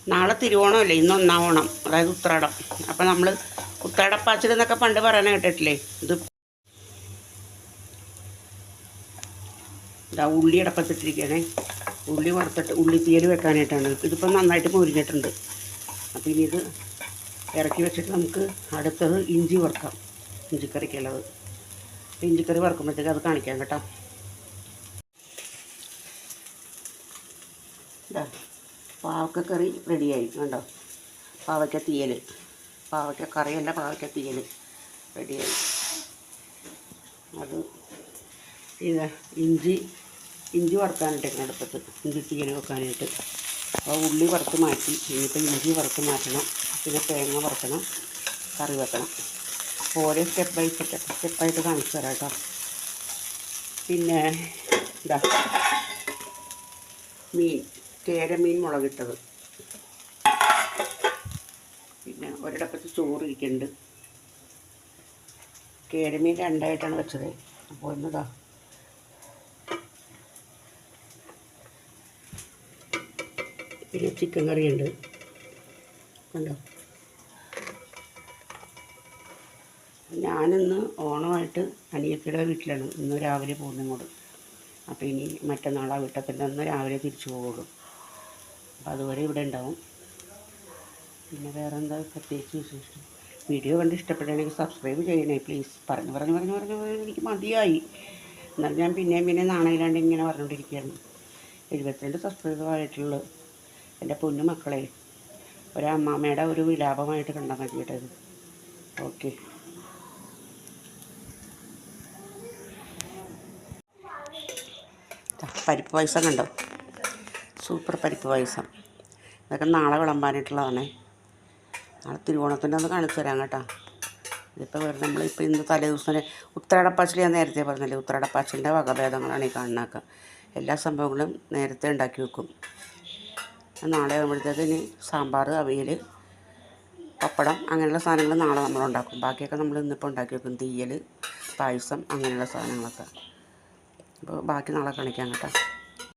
നാളെ തിരുവോണമല്ലേ, ഇന്ന് ഒന്നാം ഓണം, അതായത് ഉത്രാടം. അപ്പം നമ്മൾ ഉത്രാടപ്പാച്ചിൽ എന്നൊക്കെ പണ്ട് പറയാൻ കേട്ടിട്ടില്ലേ. ഇതാ ഉള്ളി അടപ്പത്തിട്ടിരിക്കുകയാണേ. ഉള്ളി വറുത്തിട്ട് ഉള്ളിത്തീയൽ വെക്കാനായിട്ടാണ്. ഇതിപ്പം നന്നായിട്ട് മുരിഞ്ഞിട്ടുണ്ട്. അപ്പം ഇനി ഇത് ഇറക്കി വെച്ചിട്ട് നമുക്ക് അടുത്തത് ഇഞ്ചി വറുക്കാം, ഇഞ്ചിക്കറിക്കുള്ളത്. ഇഞ്ചിക്കറി വറുക്കുമ്പോഴത്തേക്ക് അത് കാണിക്കാം കേട്ടോ. ഇതാ പാവക്കക്കറി റെഡിയായി കണ്ടോ. പാവയ്ക്ക തീയൽ, പാവയ്ക്ക കറിയല്ല, പാവയ്ക്ക തീയൽ റെഡിയായി. അത് ഇത് ഇഞ്ചി വറുക്കാനായിട്ടൊക്കെ അടുപ്പത്ത്, ഇഞ്ചി തീയൽ വെക്കാനായിട്ട്. അപ്പോൾ ഉള്ളി വറുത്ത് മാറ്റി, ഇനിയിപ്പോൾ ഇഞ്ചി വറുത്ത് മാറ്റണം, പിന്നെ തേങ്ങ വറുക്കണം, കറി വെക്കണം. ഓരോ സ്റ്റെപ്പായിട്ട് കാണിച്ചു തരാം കേട്ടോ. പിന്നെ ഇതാ കേരമീൻ മുളകിട്ടത്, പിന്നെ ഒരിടപ്പത്ത് ചോറ് ഇരിക്കുന്നുണ്ട്. കേരമീൻ രണ്ടായിട്ടാണ് വെച്ചത്. അപ്പോൾ ഒന്നതാ പിന്നെ ചിക്കൻ കറിയുണ്ട് കണ്ടോ. ഞാനിന്ന് ഓണമായിട്ട് അനിയത്തിയുടെ വീട്ടിലാണ്, ഇന്ന് രാവിലെ പോകുന്നത് കൂടെ. അപ്പോൾ ഇനി മറ്റന്നാളാ വീട്ടത്തിൻ്റെ അന്ന് രാവിലെ തിരിച്ചു പോകുള്ളൂ. അപ്പോൾ അതുവരെ ഇവിടെ ഉണ്ടാവും. പിന്നെ വേറെ എന്താ പ്രത്യേകിച്ച് വിശേഷം? വീഡിയോ കണ്ട് ഇഷ്ടപ്പെടുകയാണെങ്കിൽ സബ്സ്ക്രൈബ് ചെയ്യണേ പ്ലീസ്. പറഞ്ഞു എനിക്ക് മതിയായി. എന്നാൽ ഞാൻ പിന്നെയും നാണയില്ലാണ്ട് ഇങ്ങനെ പറഞ്ഞുകൊണ്ടിരിക്കുകയാണ്. 72 സബ്സ്ക്രൈബറായിട്ടുള്ള എൻ്റെ പൊന്നു മക്കളെ, ഒരമ്മാമ്മയുടെ ഒരു വിലാപമായിട്ട് കണ്ടാൽ മതി കേട്ടത്. ഓക്കെ. പരിപ്പ് പായസം കണ്ടോ, സൂപ്പർ പരിപ്പ് പായസം. ഇതൊക്കെ നാളെ വിളമ്പാനായിട്ടുള്ളതാണേ. നാളെ തിരുവോണത്തിൻ്റെ ഒന്ന് കാണിച്ചു തരാം കേട്ടോ. ഇതിപ്പോൾ വെറുതെ നമ്മളിപ്പോൾ ഇന്ന് തലേ ദിവസം ഉത്രാടപ്പാച്ചിൽ ഞാൻ നേരത്തെ പറഞ്ഞില്ലേ, ഉത്രാടപ്പാച്ചിലിൻ്റെ വകഭേദങ്ങളാണ് ഈ കാണുന്നതൊക്കെ. എല്ലാ സംഭവങ്ങളും നേരത്തെ ഉണ്ടാക്കി വെക്കും. നാളെ ആകുമ്പോഴത്തേക്ക് ഇനി സാമ്പാർ, അവിയൽ, പപ്പടം അങ്ങനെയുള്ള സാധനങ്ങൾ നാളെ നമ്മളുണ്ടാക്കും. ബാക്കിയൊക്കെ നമ്മൾ ഇന്നിപ്പോൾ ഉണ്ടാക്കി വെക്കും. തീയൽ, പായസം അങ്ങനെയുള്ള സാധനങ്ങളൊക്കെ. അപ്പോൾ ബാക്കി നാളെ കാണിക്കാം കേട്ടോ.